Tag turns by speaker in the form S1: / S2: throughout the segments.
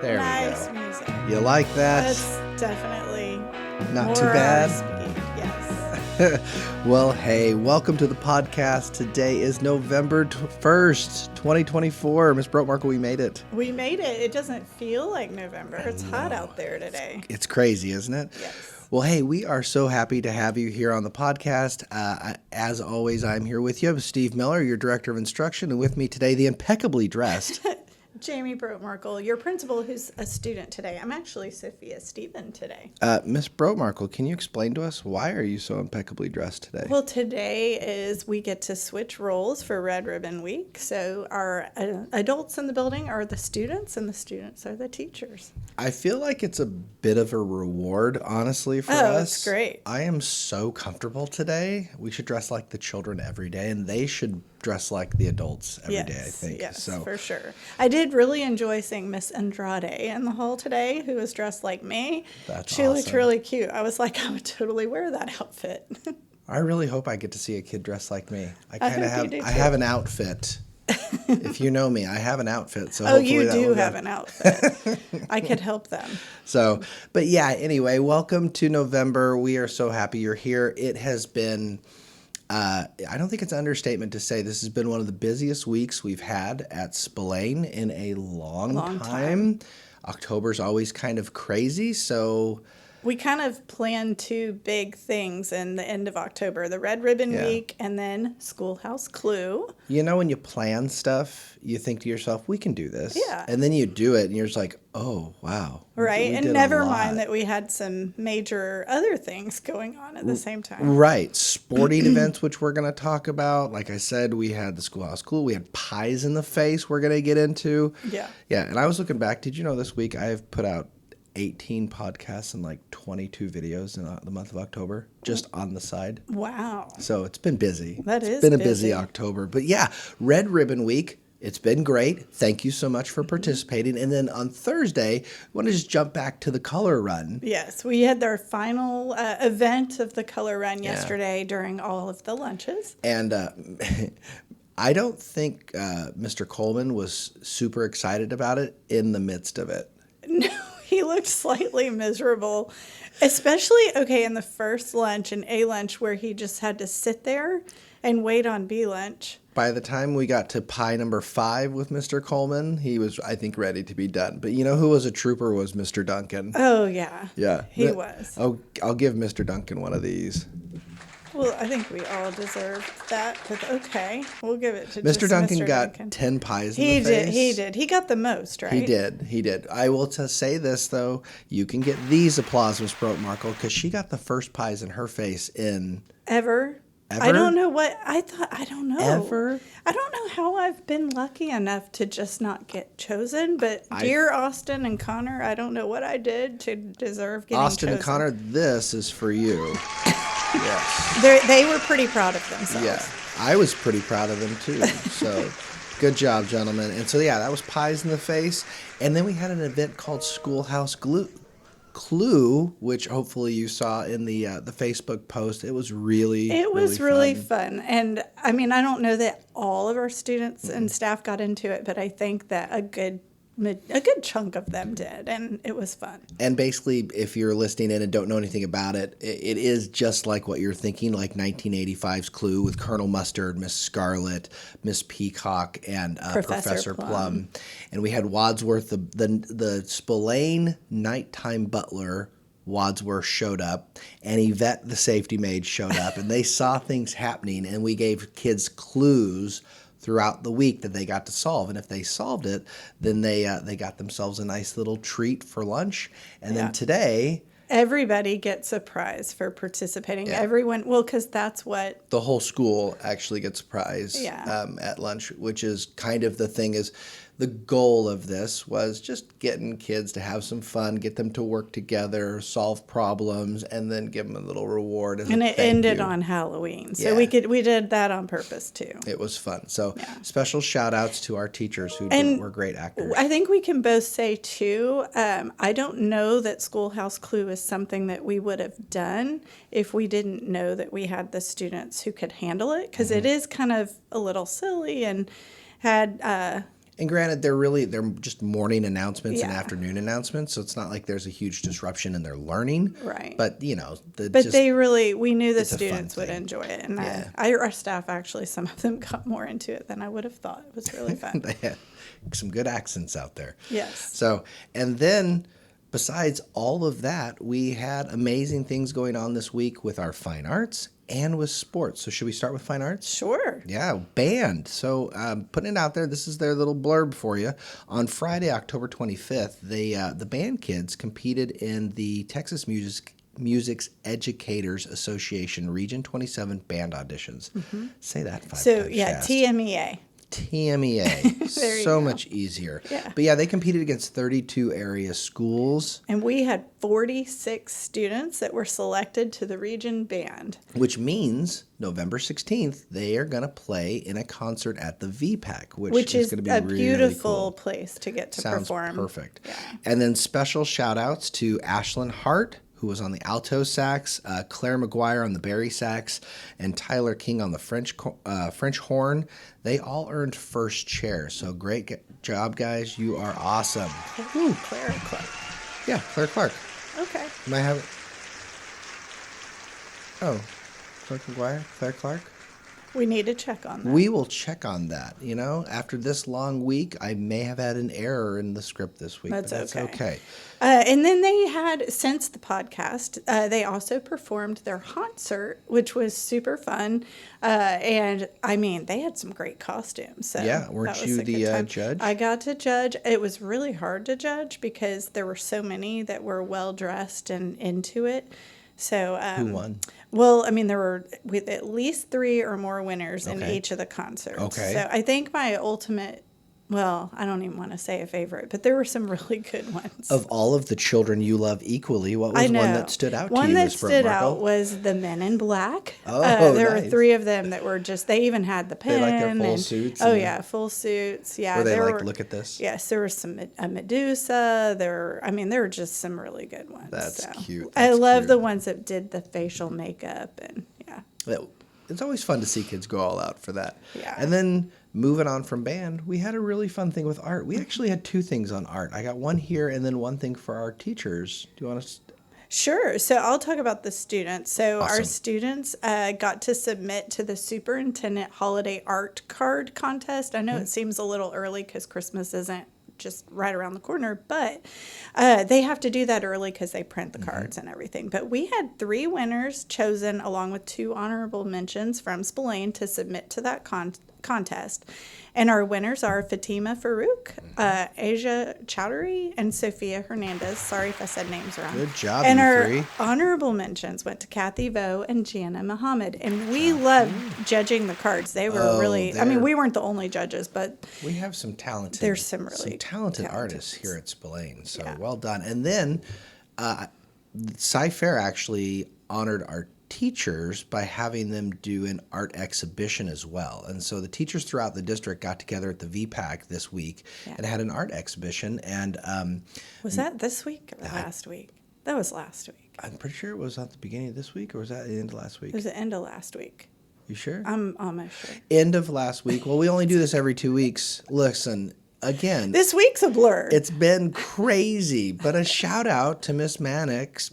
S1: There
S2: nice
S1: we go.
S2: music.
S1: You like that?
S2: That's definitely
S1: Not
S2: more
S1: too bad.
S2: our speed. Yes.
S1: Well, hey, welcome to the podcast. Today is November 1st, 2024. Miss Brotemarkle, we made it.
S2: We made it. It doesn't feel like November. It's hot out there today.
S1: It's crazy, isn't it?
S2: Yes.
S1: Well, hey, we are so happy to have you here on the podcast. As always, I'm here with you. I'm Steve Miller, your Director of Instruction, and with me today, the impeccably dressed
S2: Jamie Brotemarkle, your principal who's a student today. I'm actually Sophia Stephen today.
S1: Miss Brotemarkle, can you explain to us why are you so impeccably dressed today?
S2: Well, today is we get to switch roles for Red Ribbon Week. So our adults in the building are the students and the students are the teachers.
S1: I feel like it's a bit of a reward, honestly, for us.
S2: Oh, it's great.
S1: I am so comfortable today. We should dress like the children every day, and they should dress like the adults every day, I think.
S2: Yes,
S1: so.
S2: for sure. I did really enjoy seeing Miss Andrade in the hall today, who was dressed like me.
S1: That's
S2: She looked
S1: awesome.
S2: really cute. I was like, I would totally wear that outfit.
S1: I really hope I get to see a kid dressed like me. I kind
S2: hope
S1: of have.
S2: you do,
S1: I
S2: too.
S1: have an outfit. If you know me, I have an outfit. So
S2: Oh,
S1: hopefully
S2: you
S1: that
S2: do
S1: will
S2: have
S1: go.
S2: an outfit. I could help them.
S1: So, but yeah. Anyway, welcome to November. We are so happy you're here. It has been. I don't think it's an understatement to say this has been one of the busiest weeks we've had at Spillane in a long time. October's always kind of crazy, so
S2: We kind of planned two big things in the end of October, the Red Ribbon
S1: Yeah.
S2: Week and then Schoolhouse Clue.
S1: you know when you plan stuff, you think to yourself, "We can do this,"
S2: Yeah.
S1: and then you do it, and you're just like, "Oh wow!"
S2: Right,
S1: We
S2: and
S1: did a
S2: never
S1: lot.
S2: mind that we had some major other things going on at the same time.
S1: Right. Sporting events, which we're going to talk about. Like I said, we had the Schoolhouse Clue. We had pies in the face we're going to get into.
S2: Yeah.
S1: Yeah. And I was looking back. Did you know this week I have put out 18 podcasts and like 22 videos in the month of October just on the side?
S2: Wow.
S1: So it's been busy.
S2: That
S1: It's
S2: is
S1: been a
S2: busy.
S1: busy October. But yeah, Red Ribbon Week. It's been great. Thank you so much for participating. And then on Thursday, we want to just jump back to the color run.
S2: Yes, we had our final event of the color run yesterday during all of the lunches.
S1: And I don't think Mr. Coleman was super excited about it in the midst of it.
S2: No, he looked slightly miserable, especially, in the first lunch and A lunch where he just had to sit there and wait on B lunch.
S1: By the time we got to pie number 5 with Mr. Coleman, he was, I think, ready to be done. But you know who was a trooper was Mr. Duncan.
S2: Oh, yeah.
S1: Yeah.
S2: He was.
S1: I'll give Mr. Duncan one of these.
S2: Well, I think we all deserved that, but okay. We'll give it to
S1: Mr.
S2: just
S1: Duncan
S2: Mr.
S1: got
S2: Duncan.
S1: 10 pies in
S2: He
S1: the
S2: did.
S1: face.
S2: He did. He got the most, right?
S1: He did. I will say this, though. You can get these applause, Miss Brotemarkle, because she got the first pies in her face in...
S2: Ever?
S1: Ever?
S2: I don't know what I thought. I don't know.
S1: Ever?
S2: I don't know how I've been lucky enough to just not get chosen. But dear Austin and Connor, I don't know what I did to deserve getting
S1: Austin
S2: chosen.
S1: and Connor, this is for you. Yes.
S2: They were pretty proud of themselves.
S1: Yeah. I was pretty proud of them, too. So, good job, gentlemen. And so, yeah, that was pies in the face. And then we had an event called Schoolhouse Clue, which hopefully you saw in the Facebook post. It was really
S2: fun. And I mean, I don't know that all of our students and staff got into it, but I think that a good chunk of them did, and it was fun.
S1: And basically, if you're listening in and don't know anything about it, it is just like what you're thinking, like 1985's Clue with Colonel Mustard, Miss Scarlet, Miss Peacock, and Professor Plum. And we had Wadsworth, the Spillane nighttime butler. Wadsworth showed up, and Yvette, the safety maid, showed up, and they saw things happening, and we gave kids clues throughout the week that they got to solve. And if they solved it, then they got themselves a nice little treat for lunch. And then today...
S2: Everybody gets a prize for participating.
S1: Yeah.
S2: Everyone, because that's what...
S1: The whole school actually gets a prize at lunch, which is kind of the thing is... The goal of this was just getting kids to have some fun, get them to work together, solve problems, and then give them a little reward.
S2: And it ended on Halloween. So we did that on purpose, too.
S1: It was fun. So special shout-outs to our teachers who were great actors.
S2: I think we can both say, too, I don't know that Schoolhouse Clue is something that we would have done if we didn't know that we had the students who could handle it, because it is kind of a little silly and had...
S1: And granted, they're just morning announcements and
S2: Yeah.
S1: afternoon announcements, so it's not like there's a huge disruption in their learning.
S2: Right.
S1: But we knew
S2: the
S1: it's a fun
S2: students would
S1: thing.
S2: enjoy it. And
S1: Yeah.
S2: our staff, actually, some of them got more into it than I would have thought. It was really fun.
S1: They had some good accents out there.
S2: Yes.
S1: So, and then besides all of that, we had amazing things going on this week with our fine arts and with sports. So should we start with fine arts?
S2: Sure.
S1: Yeah, band. So putting it out there, this is their little blurb for you. On Friday, October 25th, the band kids competed in the Texas Music's Educators Association Region 27 band auditions. Say that 5
S2: So,
S1: times
S2: yeah,
S1: fast.
S2: TMEA.
S1: TMEA.
S2: There you
S1: So
S2: go.
S1: much easier.
S2: Yeah.
S1: But yeah, they competed against 32 area schools,
S2: And we had 46 students that were selected to the region band.
S1: which means November 16th, they are going to play in a concert at the VPAC,
S2: Which is
S1: going to be
S2: a
S1: really
S2: beautiful
S1: cool.
S2: place to get to
S1: Sounds
S2: perform.
S1: perfect.
S2: Yeah.
S1: And then special shout outs to Ashlyn Hart, who was on the alto sax, Claire McGuire on the bari sax, and Tyler King on the French horn. They all earned first chair. So great job, guys. You are awesome.
S2: Ooh, Claire Clark.
S1: Yeah, Claire Clark.
S2: Okay.
S1: Am I having... Oh, Claire Clark?
S2: We need to check on that.
S1: We will check on that. After this long week, I may have had an error in the script this week.
S2: That's
S1: but that's okay.
S2: And then they had, since the podcast, they also performed their concert, which was super fun. And I mean, they had some great costumes. So
S1: Yeah, weren't
S2: that was
S1: you
S2: a good
S1: the
S2: time.
S1: judge?
S2: I got to judge. It was really hard to judge because there were so many that were well dressed and into it. So
S1: Who won?
S2: Well, I mean, there were with at least 3 or more winners in
S1: Okay.
S2: each of the concerts.
S1: Okay.
S2: So I think my ultimate, well, I don't even want to say a favorite, but there were some really good ones.
S1: Of all of the children you love equally, what was
S2: I know.
S1: one that stood out to
S2: One
S1: you,
S2: that
S1: Miss
S2: stood
S1: Markle?
S2: out was the Men in Black.
S1: Oh,
S2: there were
S1: nice.
S2: 3 of them that were just, they even had the pen.
S1: They like their full
S2: and-
S1: suits
S2: Oh,
S1: and-
S2: yeah, full suits. Yeah.
S1: Were they
S2: there
S1: like,
S2: were,
S1: look at this?
S2: Yes, there was a Medusa. There were just some really good ones.
S1: That's cute.
S2: I
S1: That's
S2: love
S1: cute.
S2: the ones that did the facial makeup and yeah.
S1: It's always fun to see kids go all out for that.
S2: Yeah.
S1: And then moving on from band, we had a really fun thing with art. We actually had 2 things on art. I got one here and then one thing for our teachers. Do you want to...
S2: Sure. So I'll talk about the students. So
S1: Awesome.
S2: our students got to submit to the Superintendent Holiday Art Card Contest. I know it seems a little early because Christmas isn't just right around the corner, but they have to do that early because they print the cards and everything. But we had 3 winners chosen along with 2 honorable mentions from Spillane to submit to that contest. And our winners are Fatima Farouk, Asia Chowdhury, and Sophia Hernandez. Sorry if I said names wrong.
S1: Good job,
S2: And
S1: you
S2: our
S1: 3.
S2: honorable mentions went to Kathy Vo and Jana Muhammad. And we loved judging the cards. They were I
S1: they're-
S2: mean, we weren't the only judges, but
S1: We have some talented...
S2: There's some really
S1: talented
S2: talented
S1: artists here at Spillane. So
S2: Yeah.
S1: well done. And then Sci-Fair actually honored our teachers by having them do an art exhibition as well. And so the teachers throughout the district got together at the VPAC this week and had an art exhibition. And
S2: was that this week or last week? That was last week.
S1: I'm pretty sure it was at the beginning of this week, or was that the end of last week?
S2: It was the end of last week.
S1: You sure?
S2: I'm almost sure.
S1: End of last week. Well, we only do this every 2 weeks. Listen, again,
S2: This week's a blur.
S1: it's been crazy, but a shout out to Miss Mannix,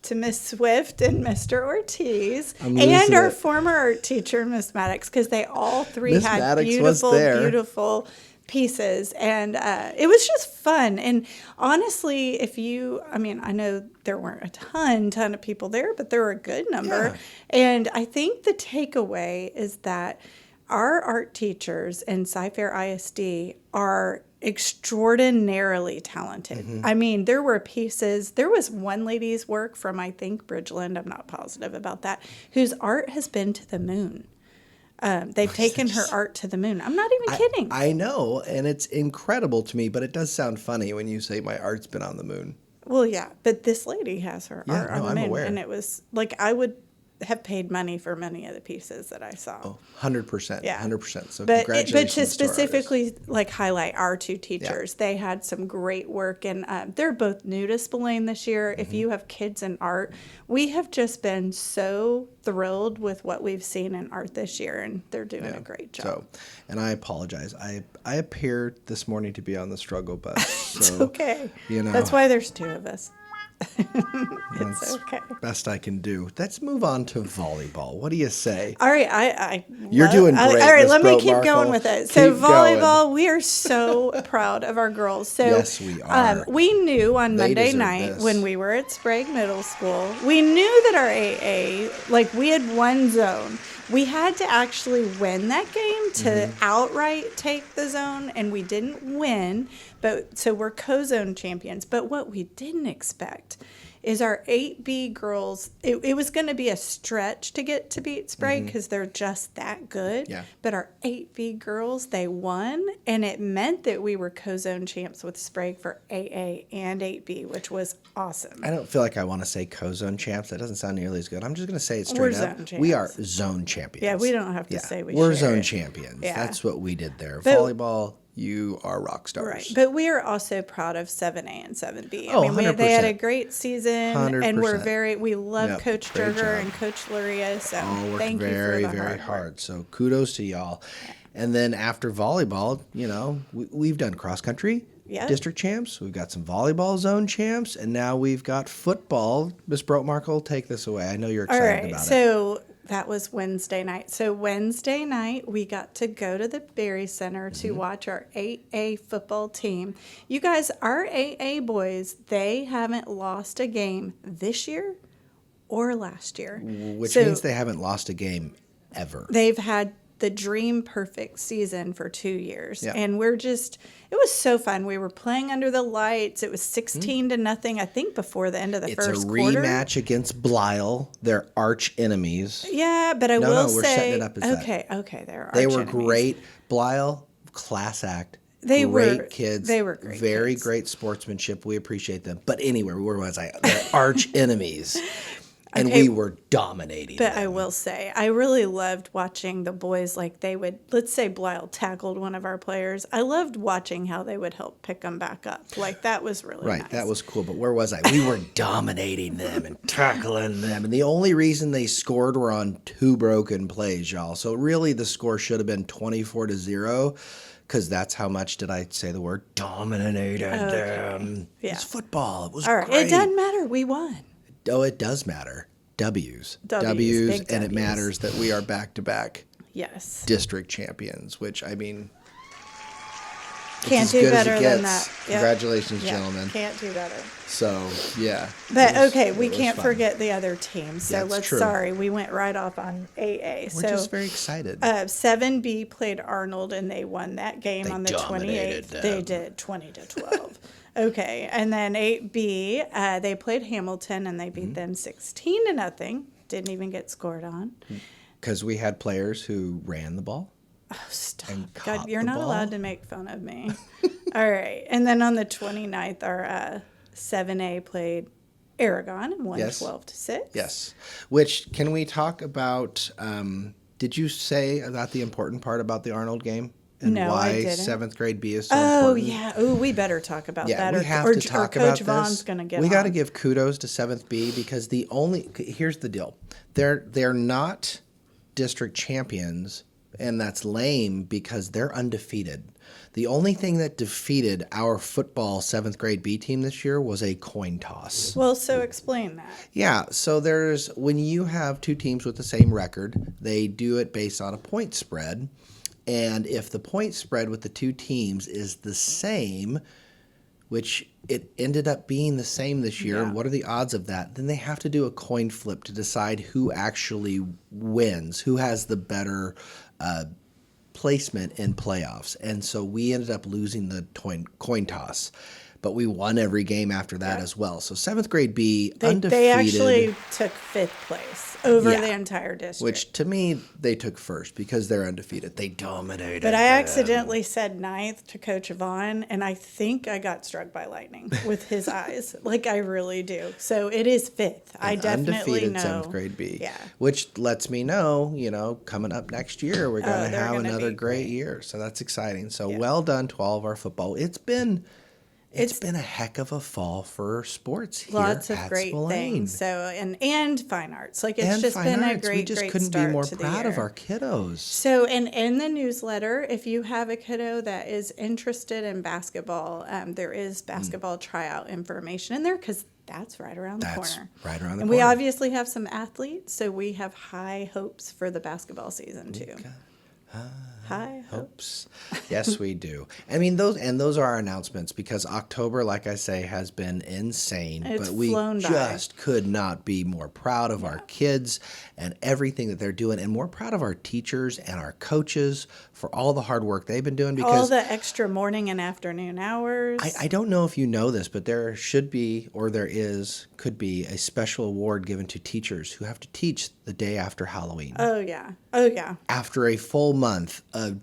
S2: to Miss Swift and Mr. Ortiz
S1: I'm
S2: and
S1: losing
S2: our
S1: it.
S2: former art teacher, Miss Maddox, because they all 3
S1: Miss
S2: had
S1: Maddox was
S2: beautiful,
S1: there.
S2: beautiful pieces. And it was just fun. And honestly, I know there weren't a ton of people there, but there were a good number.
S1: Yeah.
S2: And I think the takeaway is that our art teachers in Sci-Fair ISD are extraordinarily talented.
S1: Mm-hmm.
S2: I mean, there was one lady's work from, I think, Bridgeland, I'm not positive about that, whose art has been to the moon. They've taken her art to the moon. I'm not even kidding.
S1: I know, and it's incredible to me, but it does sound funny when you say my art's been on the moon.
S2: Well, yeah, but this lady has her
S1: Yeah,
S2: art
S1: no,
S2: on the
S1: I'm
S2: moon.
S1: aware.
S2: And it was like, I would have paid money for many of the pieces that I saw.
S1: Oh, 100%.
S2: Yeah.
S1: 100%. So
S2: But
S1: congratulations
S2: to specifically
S1: to
S2: like highlight our two teachers, they had some great work, and they're both new to Spillane this year. If you have kids in art, we have just been so thrilled with what we've seen in art this year, and they're doing a great job.
S1: So, and I apologize. I appeared this morning to be on the struggle bus. So,
S2: It's okay.
S1: You know,
S2: That's why there's two of us.
S1: That's
S2: It's okay.
S1: best I can do. Let's move on to volleyball. What do you say?
S2: All right,
S1: You're doing great.
S2: All right,
S1: Miss
S2: let me
S1: Broke
S2: keep
S1: Markle.
S2: going with it. So
S1: Keep
S2: volleyball,
S1: going.
S2: we are so proud of our girls. So
S1: Yes, we are.
S2: We knew on
S1: They
S2: Monday
S1: deserve
S2: night
S1: this.
S2: when we were at Sprague Middle School, we knew that our AA, like we had one zone. We had to actually win that game to outright take the zone, and we didn't win. But so we're co-zone champions. But what we didn't expect is our 8B girls, it was going to be a stretch to get to beat Sprague because they're just that good.
S1: Yeah.
S2: But our 8B girls, they won, and it meant that we were co-zone champs with Sprague for AA and 8B, which was awesome.
S1: I don't feel like I want to say co-zone champs. That doesn't sound nearly as good. I'm just going to say it
S2: We're
S1: straight up.
S2: zone
S1: We
S2: champs.
S1: are zone champions.
S2: Yeah, we don't have to say we
S1: We're
S2: share
S1: zone
S2: it.
S1: champions.
S2: Yeah.
S1: That's what we did there.
S2: But-
S1: Volleyball, you are rock stars.
S2: Right, but we are also proud of 7A and 7B.
S1: Oh,
S2: they had a
S1: 100%.
S2: great season, and
S1: 100%.
S2: we love
S1: Yep,
S2: Coach
S1: great
S2: Durger
S1: job.
S2: and Coach Luria. So
S1: All worked
S2: thank
S1: very,
S2: you for the
S1: very
S2: hard
S1: hard.
S2: work.
S1: So kudos to y'all. And then after volleyball, you know, we've done cross country
S2: Yep.
S1: district champs. We've got some volleyball zone champs, and now we've got football. Miss Broke-Markle, take this away. I know you're
S2: All
S1: excited
S2: right,
S1: about it.
S2: so that was Wednesday night. So Wednesday night, we got to go to the Berry Center to watch our 8A football team. You guys, our 8A boys, they haven't lost a game this year or last year.
S1: Which
S2: So
S1: means they haven't lost a game ever.
S2: they've had the dream perfect season for 2 years.
S1: Yeah.
S2: And it was so fun. We were playing under the lights. It was 16 to nothing, I think, before the end of the
S1: It's
S2: first
S1: a
S2: quarter.
S1: rematch against Blyle, their arch enemies.
S2: Yeah, but I
S1: No,
S2: will
S1: we're
S2: say,
S1: setting it up as that.
S2: okay, they're
S1: They
S2: arch
S1: were
S2: enemies.
S1: great. Blyle, class act.
S2: They
S1: great
S2: were-
S1: kids.
S2: they were great
S1: Very
S2: kids.
S1: great sportsmanship. We appreciate them. But anyway, where was I? They're arch enemies. And
S2: Okay.
S1: we were dominating
S2: But
S1: them.
S2: I will say, I really loved watching the boys, like they would, let's say Blyle tackled one of our players. I loved watching how they would help pick them back up. Like that was really
S1: Right,
S2: nice.
S1: that was cool. But where was I? We were dominating them and tackling them. And the only reason they scored were on 2 broken plays, y'all. So really the score should have been 24-0 because that's how much did I say the word dominated them.
S2: Yeah.
S1: It's football. It was
S2: All right,
S1: great.
S2: it doesn't matter. We won.
S1: Oh, it does matter. W's.
S2: W's, big
S1: And it
S2: W's.
S1: matters that we are back-to-back
S2: Yes.
S1: district champions, which, I mean, it's
S2: Can't
S1: as
S2: do
S1: good as it
S2: better
S1: gets.
S2: than that. Yep.
S1: Congratulations,
S2: Yeah,
S1: gentlemen.
S2: can't do better.
S1: So, yeah.
S2: But
S1: it was-
S2: okay,
S1: it
S2: we
S1: was
S2: can't
S1: fun.
S2: forget the other team. So
S1: That's true.
S2: sorry, we went right off on AA.
S1: We're just very excited.
S2: 7B played Arnold and they won that game
S1: They
S2: on the
S1: dominated
S2: 28th.
S1: them.
S2: They did 20-12. Okay, and then 8B, they played Hamilton and they beat them 16-0. Didn't even get scored on.
S1: Because we had players who ran the ball.
S2: Oh, stop.
S1: And caught
S2: God, you're
S1: the
S2: not
S1: ball.
S2: allowed to make fun of me. All right. And then on the 29th, our 7A played Aragon and won
S1: Yes.
S2: 12-6.
S1: Yes. Which, can we talk about, did you say about the important part about the Arnold game? And
S2: No,
S1: why
S2: I didn't.
S1: 7th grade B is so
S2: Oh,
S1: important?
S2: yeah. Oh, we better talk about
S1: Yeah,
S2: that.
S1: we have
S2: or,
S1: to talk
S2: or
S1: about
S2: Coach
S1: this.
S2: Vaughn's going to get
S1: We got to
S2: on.
S1: give kudos to 7th B because here's the deal. They're not district champions, and that's lame because they're undefeated. The only thing that defeated our football 7th grade B team this year was a coin toss.
S2: Well, so explain that.
S1: Yeah, so when you have 2 teams with the same record, they do it based on a point spread. And if the point spread with the 2 teams is the same, which it ended up being the same this year,
S2: Yeah.
S1: what are the odds of that? Then they have to do a coin flip to decide who actually wins, who has the better placement in playoffs. And so we ended up losing the coin toss. but we won every game after that as well. So 7th grade B, undefeated.
S2: They actually took 5th place over the entire district.
S1: Which, to me, they took first because they're undefeated. They dominated.
S2: But I accidentally said 9th to Coach Vaughn, and I think I got struck by lightning with his eyes. Like, I really do. So it is 5th. I definitely know.
S1: Undefeated 7th grade B.
S2: Yeah.
S1: Which lets me know, coming up next year, we're going to have another great year. So that's exciting. So well done to all of our football. It's been a heck of a fall for sports here
S2: lots of
S1: at
S2: great
S1: Spillane.
S2: Things. So and fine arts. Like it's just been a great,
S1: we just
S2: great
S1: couldn't
S2: start
S1: be more
S2: to the
S1: proud
S2: year.
S1: of our kiddos.
S2: So and in the newsletter, if you have a kiddo that is interested in basketball, there is basketball tryout information in there because that's right around the corner.
S1: Right around the corner.
S2: And we obviously have some athletes, so we have high hopes for the basketball season too. High hopes.
S1: Yes, we do. I mean, those are our announcements because October, like I say, has been insane.
S2: It's
S1: but we
S2: flown by.
S1: just could not be more proud of our kids and everything that they're doing, and more proud of our teachers and our coaches for all the hard work they've been doing. Because
S2: all the extra morning and afternoon hours.
S1: I don't know if you know this, but there should be, or could be a special award given to teachers who have to teach the day after Halloween.
S2: Oh, yeah.
S1: After a full month of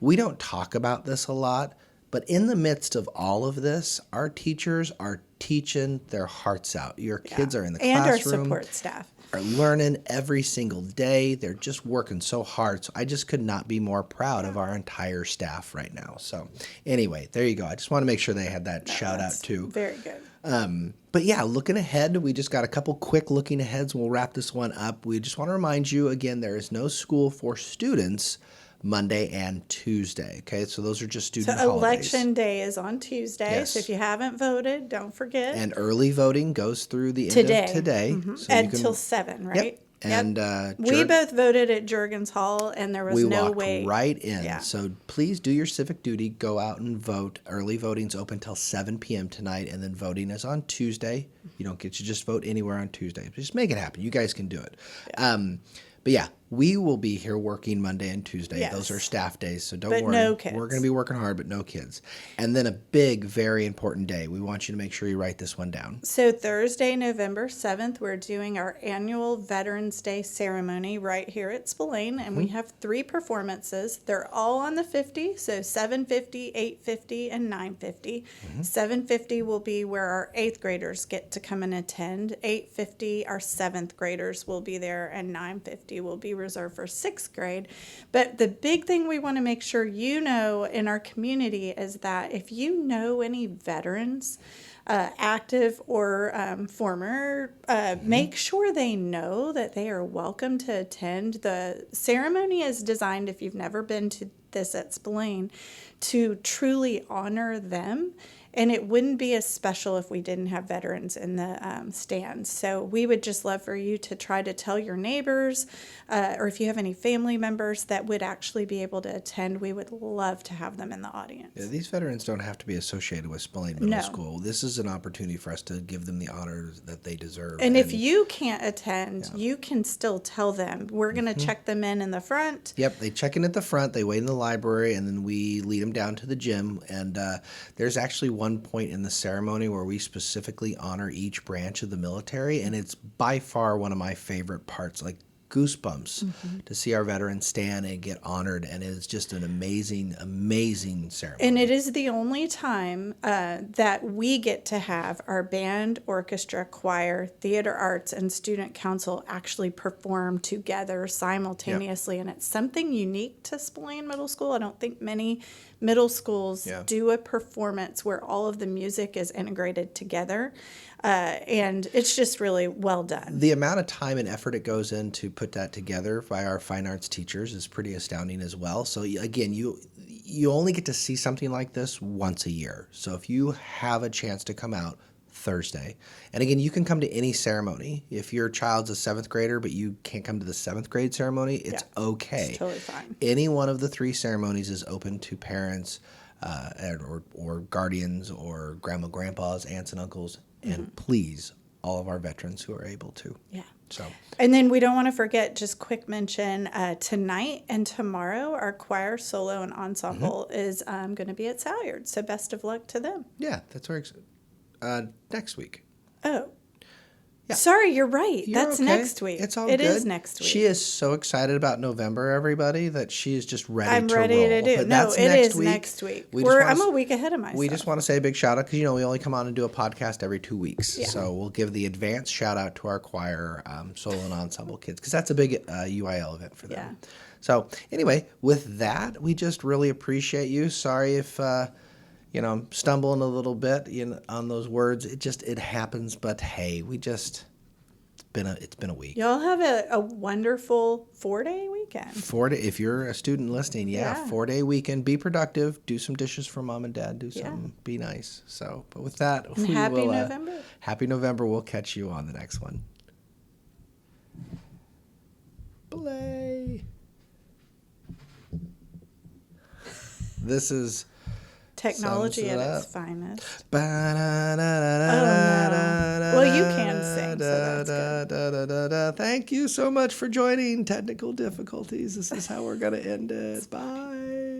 S1: we don't talk about this a lot, but in the midst of all of this, our teachers are teaching their hearts out. Your kids are in the classroom.
S2: And our support staff.
S1: Are learning every single day. They're just working so hard. So I just could not be more proud of our entire staff right now. So anyway, there you go. I just want to make sure they had that shout out too.
S2: Very good.
S1: But yeah, looking ahead, we just got a couple quick looking aheads. We'll wrap this one up. We just want to remind you again, there is no school for students Monday and Tuesday. Okay, so those are just student holidays.
S2: Election day is on Tuesday.
S1: Yes.
S2: So if you haven't voted, don't forget.
S1: And early voting goes through the end of today.
S2: Mm-hmm.
S1: So
S2: until 7, right?
S1: Yep. And
S2: we both voted at Juergens Hall, and there was no way.
S1: We walked right in.
S2: Yeah.
S1: So please do your civic duty. Go out and vote. Early voting's open till 7 p.m. tonight, and then voting is on Tuesday. You don't get to just vote anywhere on Tuesday. Just make it happen. You guys can do it. Yeah. But yeah, we will be here working Monday and Tuesday.
S2: Yes.
S1: Those are staff days, so don't
S2: but
S1: worry.
S2: No kids.
S1: We're going to be working hard, but no kids. And then a big, very important day. We want you to make sure you write this one down.
S2: So Thursday, November 7th, we're doing our annual Veterans Day ceremony right here at Spillane, and we have 3 performances. They're all on the 50, so 750, 850, and 950. 750 will be where our 8th graders get to come and attend. 850, our 7th graders will be there, and 950 will be reserved for 6th grade. But the big thing we want to make sure you know in our community is that if you know any veterans, active or former, make sure they know that they are welcome to attend. The ceremony is designed, if you've never been to this at Spillane, to truly honor them. And it wouldn't be as special if we didn't have veterans in the stands. So we would just love for you to try to tell your neighbors, or if you have any family members that would actually be able to attend, we would love to have them in the audience.
S1: Yeah, these veterans don't have to be associated with Spillane Middle School. This is an opportunity for us to give them the honor that they deserve.
S2: And if you can't attend, you can still tell them. We're going to check them in the front.
S1: Yep, they check in at the front, they wait in the library, and then we lead them down to the gym. And there's actually one point in the ceremony where we specifically honor each branch of the military, and it's by far one of my favorite parts. Like goosebumps to see our veterans stand and get honored, and it's just an amazing, amazing ceremony.
S2: And it is the only time that we get to have our band, orchestra, choir, theater arts, and student council actually perform together simultaneously, and it's something unique to Spillane Middle School. I don't think many middle schools do a performance where all of the music is integrated together. And it's just really well done.
S1: The amount of time and effort it goes in to put that together by our fine arts teachers is pretty astounding as well. So again, you only get to see something like this once a year. So if you have a chance to come out Thursday, and again, you can come to any ceremony. If your child's a 7th grader but you can't come to the 7th grade ceremony, it's okay.
S2: It's totally fine.
S1: Any one of the 3 ceremonies is open to parents or guardians or grandma, grandpas, aunts, and uncles. And please, all of our veterans who are able to.
S2: Yeah.
S1: So,
S2: and then we don't want to forget, just quick mention, tonight and tomorrow, our choir solo and ensemble is going to be at Salyard. So best of luck to them.
S1: yeah, that's where next week.
S2: Oh.
S1: Yeah.
S2: Sorry, you're right.
S1: You're
S2: That's
S1: okay.
S2: next week.
S1: It's all
S2: It
S1: good.
S2: is next week.
S1: She is so excited about November, everybody, that she is just ready
S2: I'm
S1: to
S2: ready
S1: roll.
S2: to do.
S1: But
S2: No,
S1: that's
S2: it
S1: next
S2: is
S1: week.
S2: next week.
S1: We just wanna
S2: I'm a week ahead of myself.
S1: We just want to say a big shout out because, we only come on and do a podcast every 2 weeks.
S2: Yeah.
S1: So we'll give the advanced shout out to our choir, solo and ensemble kids, because that's a big UIL event for them.
S2: Yeah.
S1: So anyway, with that, we just really appreciate you. Sorry if, I'm stumbling a little bit on those words. It happens. But hey, it's been a week.
S2: Y'all have a wonderful 4-day weekend.
S1: If you're a student listening, 4-day weekend. Be productive. Do some dishes for mom and dad. Do something. Be nice. So, but with that,
S2: Happy November.
S1: Happy November. We'll catch you on the next one. Belay. This is
S2: Technology at its finest.
S1: Oh,
S2: no. Well, you can sing, so that's good.
S1: Thank you so much for joining. Technical difficulties. This is how we're going to end it. Bye.